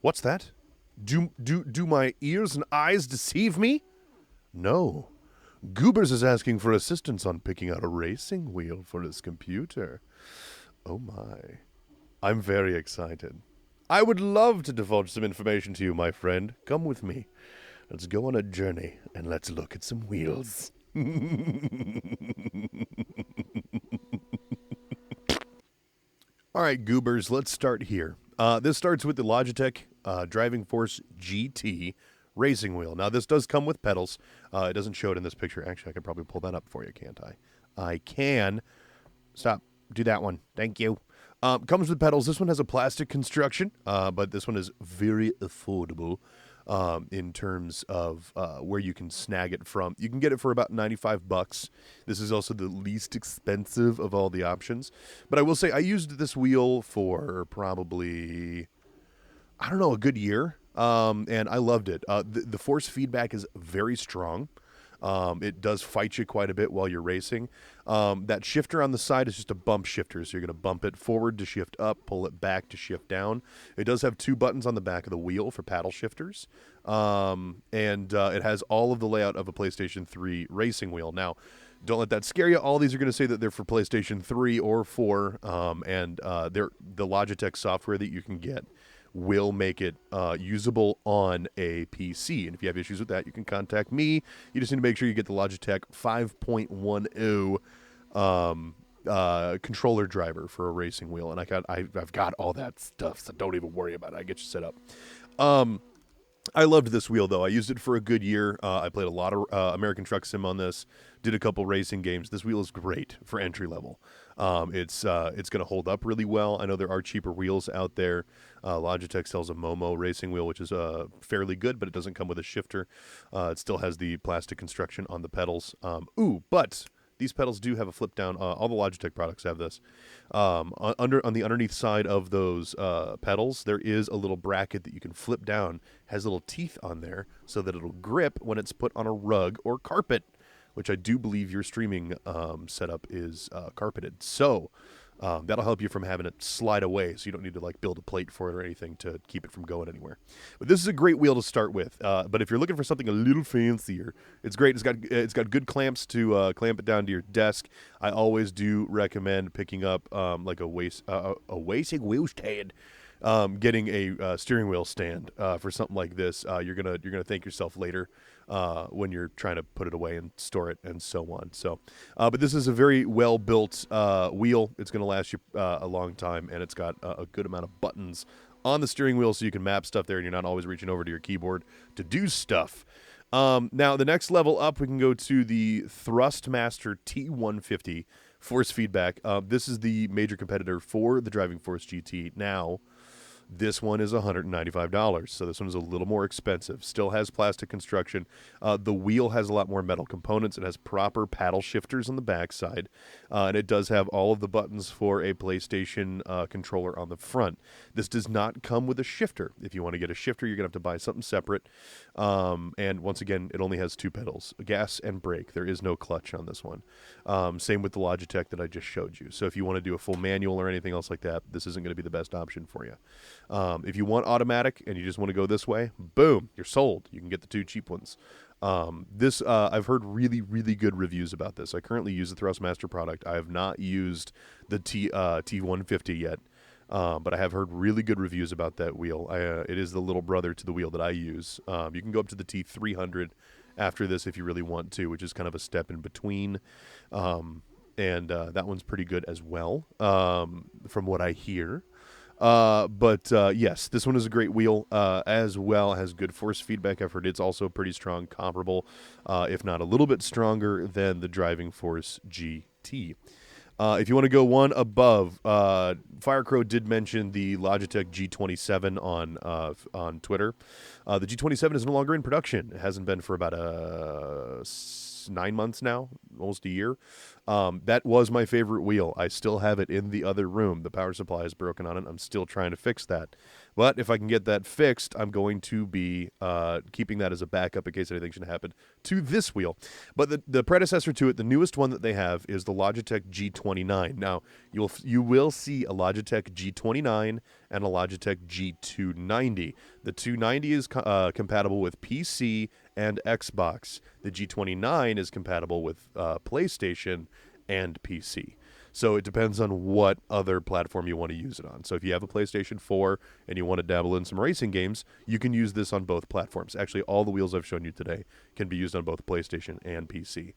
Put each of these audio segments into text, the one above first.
What's that? Do my ears and eyes deceive me? No. Goobers is asking for assistance on picking out a racing wheel for his computer. Oh my. I'm very excited. I would love to divulge some information to you, my friend. Come with me. Let's go on a journey and let's look at some wheels. All right, goobers, let's start here. This starts with the Logitech Driving Force GT racing wheel. Now, this does come with pedals. It doesn't show it in this picture. Actually, I could probably pull that up for you, can't I? I can. Stop. Do that one. Thank you. Comes with pedals. This one has a plastic construction, but this one is very affordable in terms of where you can snag it from. You can get it for about $95. This is also the least expensive of all the options. But I will say I used this wheel for probably, I don't know, a good year. And I loved it. The force feedback is very strong. It does fight you quite a bit while you're racing. That shifter on the side is just a bump shifter, so you're going to bump it forward to shift up, pull it back to shift down. It does have 2 buttons on the back of the wheel for paddle shifters, and it has all of the layout of a PlayStation 3 racing wheel. Now, don't let that scare you. All these are going to say that they're for PlayStation 3 or 4, and they're the Logitech software that you can get will make it usable on a PC. And if you have issues with that, you can contact me. You just need to make sure you get the Logitech 5.10 controller driver for a racing wheel. And I've got all that stuff, so don't even worry about it. I get you set up. I loved this wheel, though. I used it for a good year. I played a lot of American Truck Sim on this, did a couple racing games. This wheel is great for entry level. It's going to hold up really well. I know there are cheaper wheels out there. Logitech sells a Momo racing wheel, which is fairly good, but it doesn't come with a shifter. It still has the plastic construction on the pedals. But these pedals do have a flip down. All the Logitech products have this. On the underneath side of those pedals, there is a little bracket that you can flip down. Has little teeth on there so that it'll grip when it's put on a rug or carpet, which I do believe your streaming setup is carpeted. So that'll help you from having it slide away, so you don't need to like build a plate for it or anything to keep it from going anywhere. But this is a great wheel to start with. But if you're looking for something a little fancier, it's great. It's got good clamps to clamp it down to your desk. I always do recommend picking up like a racing wheel stand. Getting a steering wheel stand for something like this, you're gonna thank yourself later when you're trying to put it away and store it and so on. So, but this is a very well built wheel. It's gonna last you a long time, and it's got a good amount of buttons on the steering wheel, so you can map stuff there, and you're not always reaching over to your keyboard to do stuff. Now, the next level up, we can go to the Thrustmaster T150 force feedback. This is the major competitor for the Driving Force GT now. This one is $195, so this one is a little more expensive. Still has plastic construction. The wheel has a lot more metal components. It has proper paddle shifters on the backside, and it does have all of the buttons for a PlayStation controller on the front. This does not come with a shifter. If you want to get a shifter, you're going to have to buy something separate. And once again, it only has 2 pedals, gas and brake. There is no clutch on this one. Same with the Logitech that I just showed you. So if you want to do a full manual or anything else like that, this isn't going to be the best option for you. If you want automatic and you just want to go this way, boom, you're sold. You can get the 2 cheap ones. I've heard really, really good reviews about this. I currently use the Thrustmaster product. I have not used the T150 yet, but I have heard really good reviews about that wheel. It is the little brother to the wheel that I use. You can go up to the T300 after this if you really want to, which is kind of a step in between. And that one's pretty good as well, from what I hear. But yes, this one is a great wheel, as well, has good force feedback. I've heard it's also pretty strong, comparable, if not a little bit stronger than the Driving Force GT. If you want to go one above, Firecrow did mention the Logitech G27 on Twitter. The G27 is no longer in production. It hasn't been for about 9 months now, almost a year. That was my favorite wheel. I still have it in the other room. The power supply is broken on it. I'm still trying to fix that. But if I can get that fixed, I'm going to be keeping that as a backup in case anything should happen to this wheel. But the predecessor to it, the newest one that they have, is the Logitech G29. Now, you will see a Logitech G29 and a Logitech G290. The 290 is compatible with PC and Xbox. The G29 is compatible with PlayStation and PC. So it depends on what other platform you want to use it on. So if you have a PlayStation 4 and you want to dabble in some racing games, you can use this on both platforms. Actually, all the wheels I've shown you today can be used on both PlayStation and PC.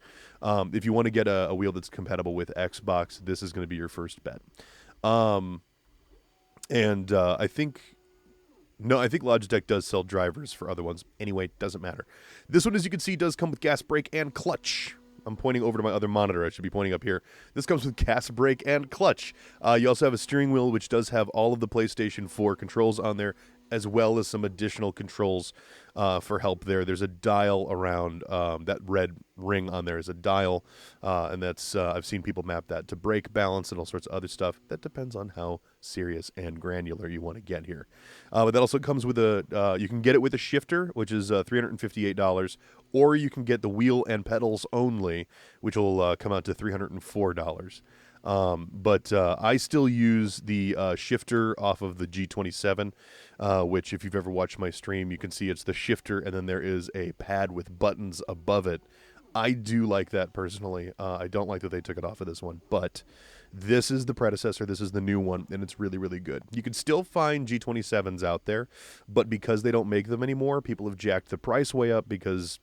If you want to get a wheel that's compatible with Xbox, this is going to be your first bet. I think Logitech does sell drivers for other ones. Anyway, doesn't matter. This one, as you can see, does come with gas, brake, and clutch. I'm pointing over to my other monitor. I should be pointing up here. This comes with gas, brake, and clutch. You also have a steering wheel, which does have all of the PlayStation 4 controls on there, as well as some additional controls for help there. There's a dial around that red ring on there is a dial, and that's I've seen people map that to brake balance and all sorts of other stuff. That depends on how serious and granular you want to get here. But that also comes with you can get it with a shifter, which is $358, or you can get the wheel and pedals only, which will come out to $304. But I still use the shifter off of the G27, which if you've ever watched my stream, you can see it's the shifter, and then there is a pad with buttons above it. I do like that personally. I don't like that they took it off of this one, but this is the predecessor. This is the new one, and it's really, really good. You can still find G27s out there, but because they don't make them anymore, people have jacked the price way up because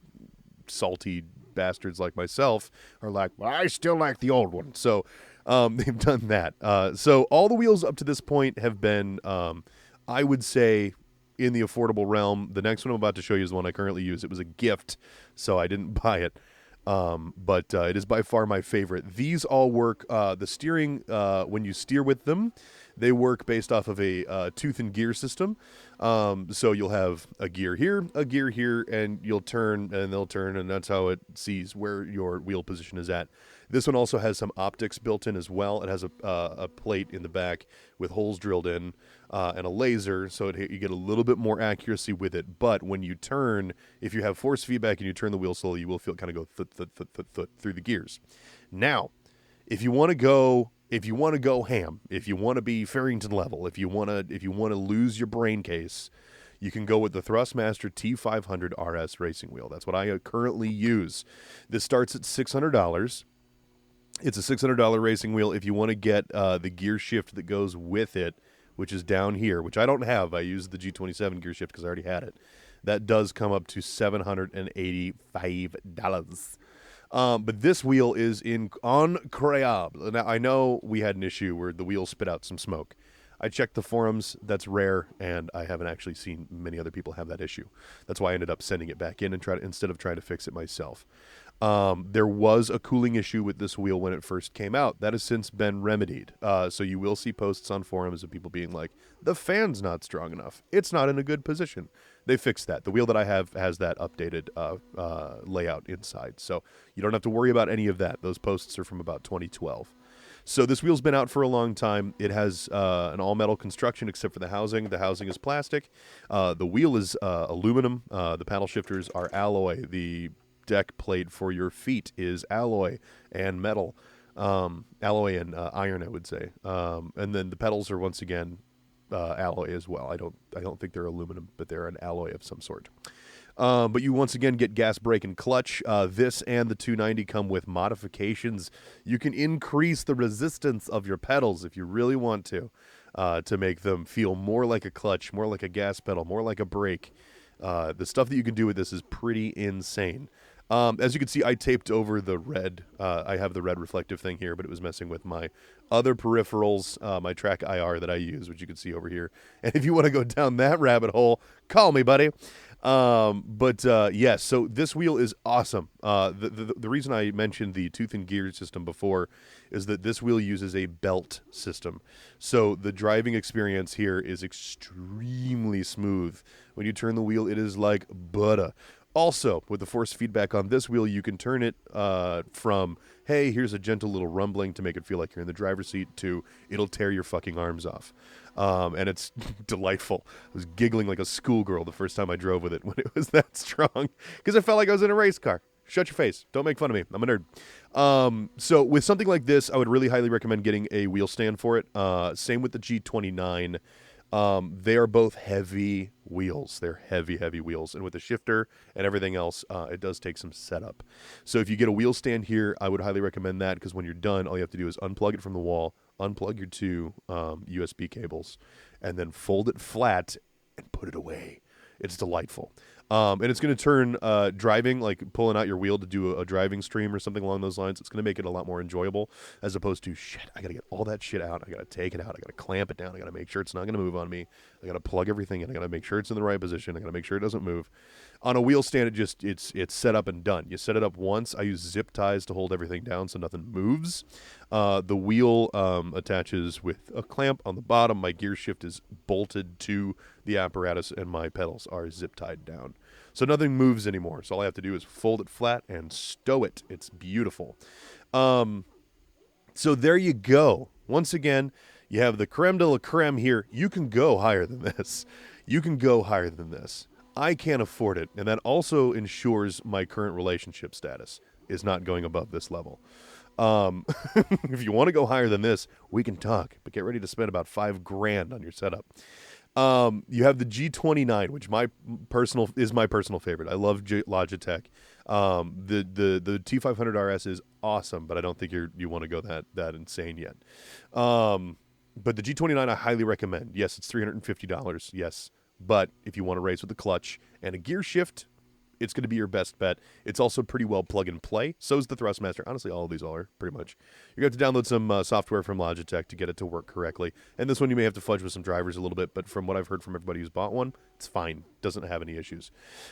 salty bastards like myself are like, well, I still like the old one. So they've done that. So all the wheels up to this point have been, I would say, in the affordable realm. The next one I'm about to show you is the one I currently use. It was a gift, so I didn't buy it. But it is by far my favorite. These all work. The steering, when you steer with them, they work based off of a tooth and gear system. So you'll have a gear here, and you'll turn, and they'll turn, and that's how it sees where your wheel position is at. This one also has some optics built in as well. It has a plate in the back with holes drilled in and a laser, so you get a little bit more accuracy with it. But when you turn, if you have force feedback and you turn the wheel slowly, you will feel it kind of go thud through the gears. Now, if you want to go ham, if you want to be Farrington level, if you want to lose your brain case, you can go with the Thrustmaster T500 RS racing wheel. That's what I currently use. This starts at $600. It's a $600 racing wheel. If you want to get the gear shift that goes with it, which is down here, which I don't have. I use the G27 gear shift because I already had it. That does come up to $785. But this wheel is incroyable. Now, I know we had an issue where the wheel spit out some smoke. I checked the forums. That's rare, and I haven't actually seen many other people have that issue. That's why I ended up sending it back in instead of trying to fix it myself. There was a cooling issue with this wheel when it first came out. That has since been remedied. So you will see posts on forums of people being like, the fan's not strong enough. It's not in a good position. They fixed that. The wheel that I have has that updated layout inside. So you don't have to worry about any of that. Those posts are from about 2012. So this wheel's been out for a long time. It has an all-metal construction except for the housing. The housing is plastic. The wheel is aluminum. The paddle shifters are alloy. The deck plate for your feet is alloy and metal. Alloy and iron, I would say. And then the pedals are once again alloy as well. I don't think they're aluminum, but they're an alloy of some sort. But you once again get gas, brake, and clutch. This and the 290 come with modifications. You can increase the resistance of your pedals if you really want to make them feel more like a clutch, more like a gas pedal, more like a brake. The stuff that you can do with this is pretty insane. As you can see, I taped over the red. I have the red reflective thing here, but it was messing with my other peripherals, my Track IR that I use, which you can see over here. And if you want to go down that rabbit hole, call me, buddy. Yes, so this wheel is awesome. The reason I mentioned the tooth and gear system before is that this wheel uses a belt system. So the driving experience here is extremely smooth. When you turn the wheel, it is like butter. Also, with the force feedback on this wheel, you can turn it from hey, here's a gentle little rumbling to make it feel like you're in the driver's seat, to it'll tear your fucking arms off. And it's delightful. I was giggling like a schoolgirl the first time I drove with it when it was that strong, because I felt like I was in a race car. Shut your face. Don't make fun of me. I'm a nerd. So with something like this, I would really highly recommend getting a wheel stand for it. Same with the G29. They are both heavy wheels. They're heavy, heavy wheels. And with the shifter and everything else, it does take some setup. So if you get a wheel stand here, I would highly recommend that, because when you're done, all you have to do is unplug it from the wall, unplug your two USB cables, and then fold it flat and put it away. It's delightful. And it's going to turn driving, like pulling out your wheel to do a driving stream or something along those lines, it's going to make it a lot more enjoyable, as opposed to, shit, I got to get all that shit out. I got to take it out. I got to clamp it down. I got to make sure it's not going to move on me. I got to plug everything in. I got to make sure it's in the right position. I got to make sure it doesn't move. On a wheel stand, it's set up and done. You set it up once. I use zip ties to hold everything down so nothing moves. The wheel attaches with a clamp on the bottom. My gear shift is bolted to the apparatus, and my pedals are zip tied down. So nothing moves anymore. So all I have to do is fold it flat and stow it. It's beautiful. So there you go. Once again, you have the creme de la creme here. You can go higher than this. You can go higher than this. I can't afford it, and that also ensures my current relationship status is not going above this level. If you want to go higher than this, we can talk, but get ready to spend about $5,000 on your setup. You have the G29, which is my personal favorite. I love Logitech. The T500 RS is awesome, but I don't think you want to go that insane yet. But the G29 I highly recommend. Yes, it's $350. Yes. But if you want to race with a clutch and a gear shift, it's going to be your best bet. It's also pretty well plug and play. So is the Thrustmaster. Honestly, all of these are, pretty much. You're going to have to download some software from Logitech to get it to work correctly. And this one you may have to fudge with some drivers a little bit, but from what I've heard from everybody who's bought one, it's fine. Doesn't have any issues.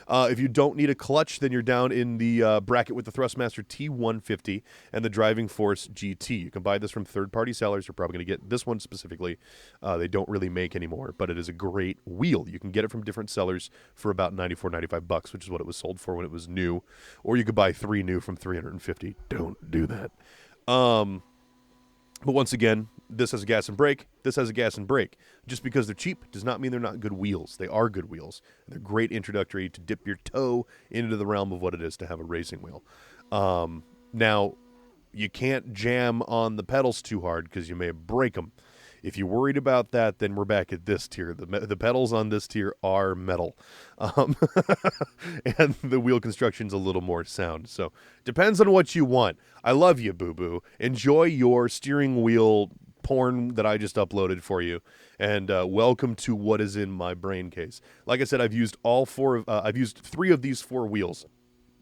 If you don't need a clutch, then you're down in the bracket with the Thrustmaster T150 and the Driving Force GT. You can buy this from third-party sellers. You're probably going to get this one specifically. They don't really make anymore, but it is a great wheel. You can get it from different sellers for about $94, $95, which is what it was sold for when it was new. Or you could buy 3 new from $350. Don't do that. But once again, this has a gas and brake. This has a gas and brake. Just because they're cheap does not mean they're not good wheels. They are good wheels. They're great introductory to dip your toe into the realm of what it is to have a racing wheel. Now, you can't jam on the pedals too hard because you may break them. If you're worried about that, then we're back at this tier. The pedals on this tier are metal. And the wheel construction's a little more sound. So, depends on what you want. I love you, boo-boo. Enjoy your steering wheel porn that I just uploaded for you. And welcome to what is in my brain case. Like I said, I've used I've used 3 of these 4 wheels.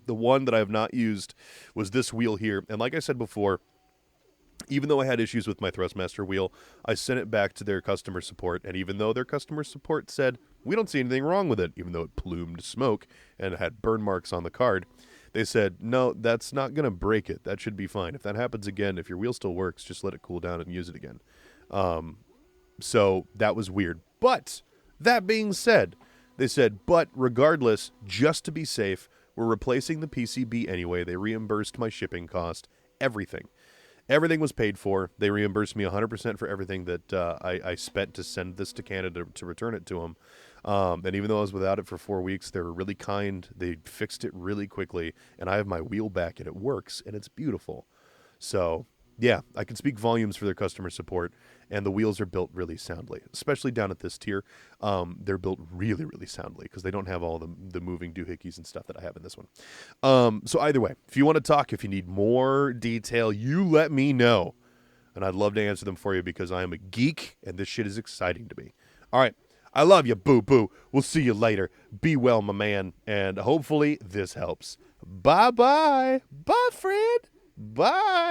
The one that I have not used was this wheel here. And like I said before, even though I had issues with my Thrustmaster wheel, I sent it back to their customer support, and even though their customer support said, we don't see anything wrong with it, even though it plumed smoke and it had burn marks on the card, they said, no, that's not going to break it. That should be fine. If that happens again, if your wheel still works, just let it cool down and use it again. So that was weird. But that being said, they said, but regardless, just to be safe, we're replacing the PCB anyway. They reimbursed my shipping cost, everything. Everything was paid for. They reimbursed me 100% for everything that I spent to send this to Canada to return it to them. And even though I was without it for 4 weeks, they were really kind. They fixed it really quickly, and I have my wheel back, and it works, and it's beautiful. So, yeah, I can speak volumes for their customer support, and the wheels are built really soundly, especially down at this tier. They're built really, really soundly because they don't have all the moving doohickeys and stuff that I have in this one. So either way, if you want to talk, if you need more detail, you let me know, and I'd love to answer them for you because I am a geek, and this shit is exciting to me. All right. I love you, boo-boo. We'll see you later. Be well, my man, and hopefully this helps. Bye-bye. Bye, friend. Bye.